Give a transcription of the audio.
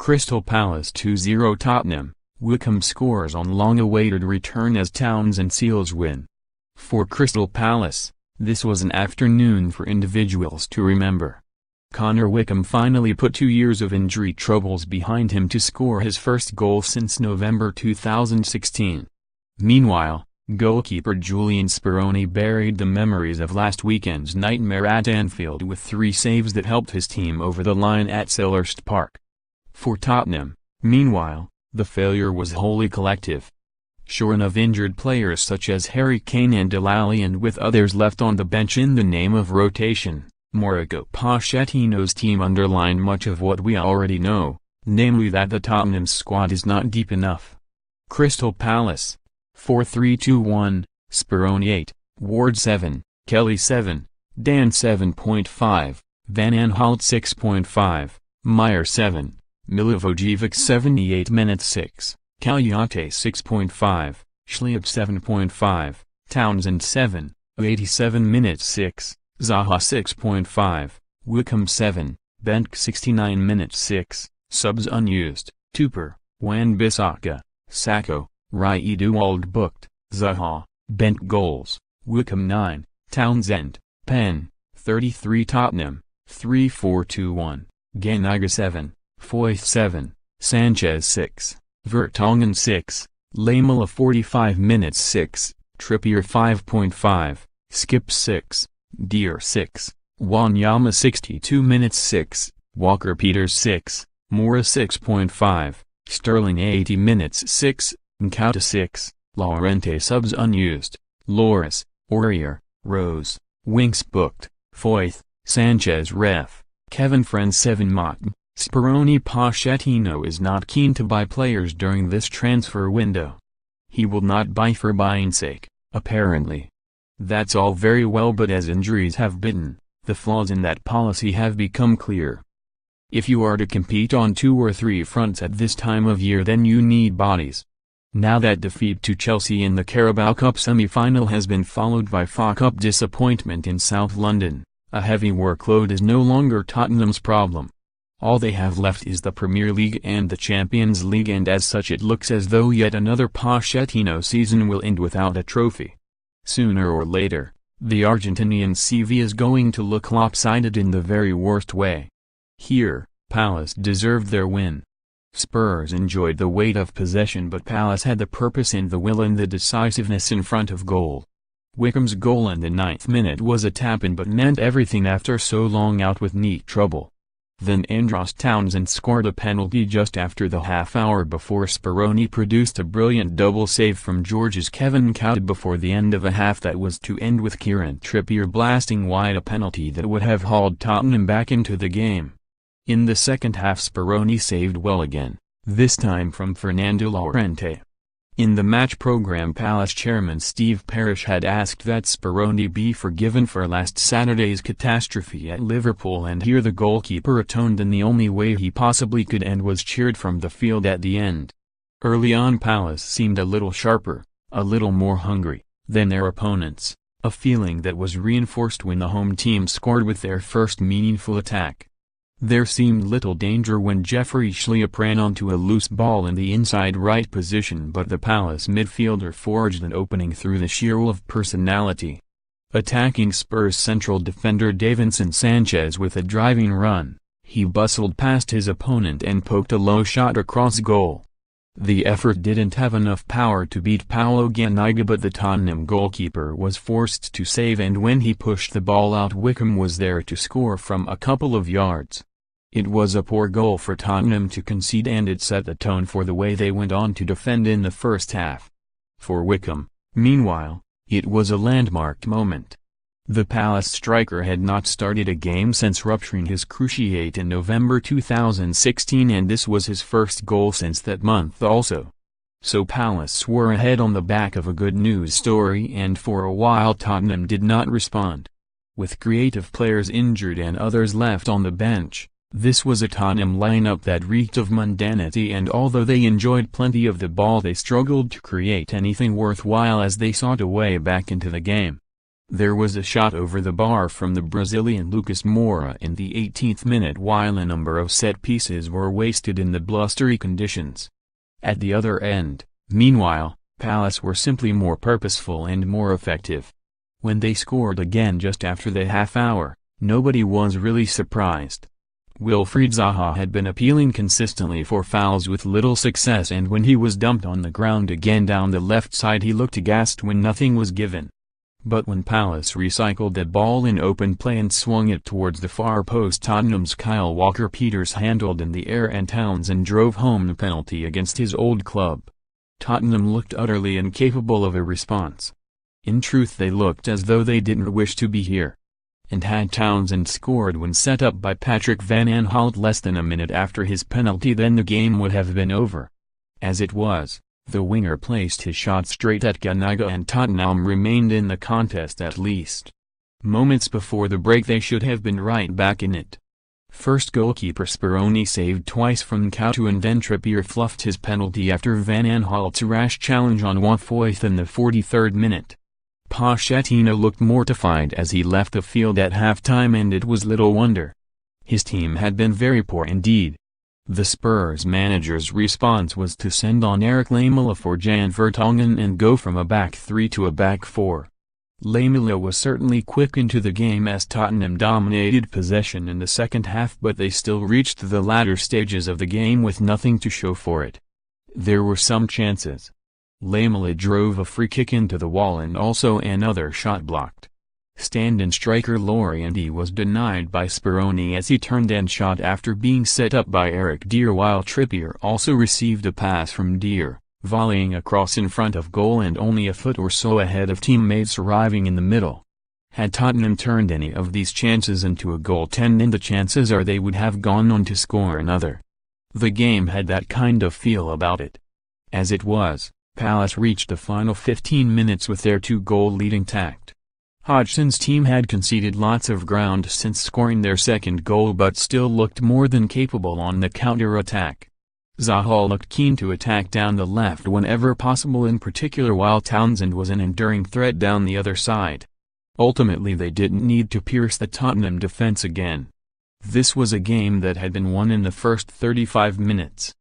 Crystal Palace 2-0 Tottenham. Wickham scores on long-awaited return as Townsend seals win. For Crystal Palace, this was an afternoon for individuals to remember. Connor Wickham finally put 2 years of injury troubles behind him to score his first goal since November 2016. Meanwhile, goalkeeper Julian Speroni buried the memories of last weekend's nightmare at Anfield with 3 saves that helped his team over the line at Selhurst Park. For Tottenham, meanwhile, the failure was wholly collective. Shorn of injured players such as Harry Kane and Dele and with others left on the bench in the name of rotation, Maurico Pochettino's team underlined much of what we already know, namely that the Tottenham squad is not deep enough. Crystal Palace 4-3-2-1, Speroni 8, Ward 7, Kelly 7, Dann 7.5, Van Aanholt 6.5, Meyer 7, Milivojevic 78 minutes 6, Kouyate 6.5, Schlupp 7.5, Townsend 7, 87 minutes 6, Zaha 6.5, Wickham 7, Benteke 69 minutes 6, subs unused, Tupper, Wan-Bissaka, Sakho, Ayew booked, Zaha, Benteke goals, Wickham 9, Townsend, Pen, 33 Tottenham, 3-4-2-1, Ganaga 7, Foyth 7, Sanchez 6, Vertonghen 6, Lamela 45 minutes 6, Trippier 5.5, Skip 6, Deer 6, Wanyama 62 minutes 6, Walker Peters 6, Mora 6.5, Sterling 80 minutes 6, Kouyate 6, Llorente subs unused, Loris, Aurier, Rose, Winks booked, Foyth, Sanchez ref, Kevin Friend 7 Mott. Speroni Pochettino is not keen to buy players during this transfer window. He will not buy for buying's sake, apparently. That's all very well, but as injuries have bitten, the flaws in that policy have become clear. If you are to compete on 2 or 3 fronts at this time of year, then you need bodies. Now that defeat to Chelsea in the Carabao Cup semi-final has been followed by FA Cup disappointment in South London, a heavy workload is no longer Tottenham's problem. All they have left is the Premier League and the Champions League, and as such it looks as though yet another Pochettino season will end without a trophy. Sooner or later, the Argentinian CV is going to look lopsided in the very worst way. Here, Palace deserved their win. Spurs enjoyed the weight of possession, but Palace had the purpose and the will and the decisiveness in front of goal. Wickham's goal in the 9th minute was a tap-in but meant everything after so long out with knee trouble. Then Andros Townsend scored a penalty just after the half-hour before Speroni produced a brilliant double save from George's Kevin Kouyate before the end of a half that was to end with Kieran Trippier blasting wide, a penalty that would have hauled Tottenham back into the game. In the second half Speroni saved well again, this time from Fernando Llorente. In the match program, Palace chairman Steve Parish had asked that Speroni be forgiven for last Saturday's catastrophe at Liverpool, and here the goalkeeper atoned in the only way he possibly could and was cheered from the field at the end. Early on Palace seemed a little sharper, a little more hungry, than their opponents, a feeling that was reinforced when the home team scored with their first meaningful attack. There seemed little danger when Jeffrey Schlupp ran onto a loose ball in the inside right position, but the Palace midfielder forged an opening through the sheer will of personality. Attacking Spurs central defender Davinson Sanchez with a driving run, he bustled past his opponent and poked a low shot across goal. The effort didn't have enough power to beat Paulo Ganaga, but the Tottenham goalkeeper was forced to save, and when he pushed the ball out, Wickham was there to score from a couple of yards. It was a poor goal for Tottenham to concede, and it set the tone for the way they went on to defend in the first half. For Wickham, meanwhile, it was a landmark moment. The Palace striker had not started a game since rupturing his cruciate in November 2016, and this was his first goal since that month also. So Palace were ahead on the back of a good news story, and for a while Tottenham did not respond. With creative players injured and others left on the bench, this was a Tottenham lineup that reeked of mundanity, and although they enjoyed plenty of the ball, they struggled to create anything worthwhile as they sought a way back into the game. There was a shot over the bar from the Brazilian Lucas Moura in the 18th minute while a number of set pieces were wasted in the blustery conditions. At the other end, meanwhile, Palace were simply more purposeful and more effective. When they scored again just after the half-hour, nobody was really surprised. Wilfried Zaha had been appealing consistently for fouls with little success, and when he was dumped on the ground again down the left side he looked aghast when nothing was given. But when Palace recycled the ball in open play and swung it towards the far post, Tottenham's Kyle Walker-Peters handled in the air and Townsend drove home the penalty against his old club. Tottenham looked utterly incapable of a response. In truth, they looked as though they didn't wish to be here. And had Townsend scored when set up by Patrick van Aanholt less than a minute after his penalty, then the game would have been over. As it was, the winger placed his shot straight at Ganaga and Tottenham remained in the contest at least. Moments before the break they should have been right back in it. First goalkeeper Speroni saved twice from Kouyate, and then Trippier fluffed his penalty after Van Aanholt's rash challenge on Juan Foyth in the 43rd minute. Pochettino looked mortified as he left the field at halftime, and it was little wonder. His team had been very poor indeed. The Spurs manager's response was to send on Eric Lamela for Jan Vertonghen and go from a back three to a back four. Lamela was certainly quick into the game as Tottenham dominated possession in the second half, but they still reached the latter stages of the game with nothing to show for it. There were some chances. Lamela drove a free kick into the wall and also another shot blocked. Stand-in striker Llorente was denied by Speroni as he turned and shot after being set up by Eric Dier, while Trippier also received a pass from Dier, volleying across in front of goal and only a foot or so ahead of teammates arriving in the middle. Had Tottenham turned any of these chances into a goal, then the chances are they would have gone on to score another. The game had that kind of feel about it. As it was, Palace reached the final 15 minutes with their 2-goal lead intact. Hodgson's team had conceded lots of ground since scoring their second goal, but still looked more than capable on the counter-attack. Zaha looked keen to attack down the left whenever possible, in particular while Townsend was an enduring threat down the other side. Ultimately they didn't need to pierce the Tottenham defense again. This was a game that had been won in the first 35 minutes.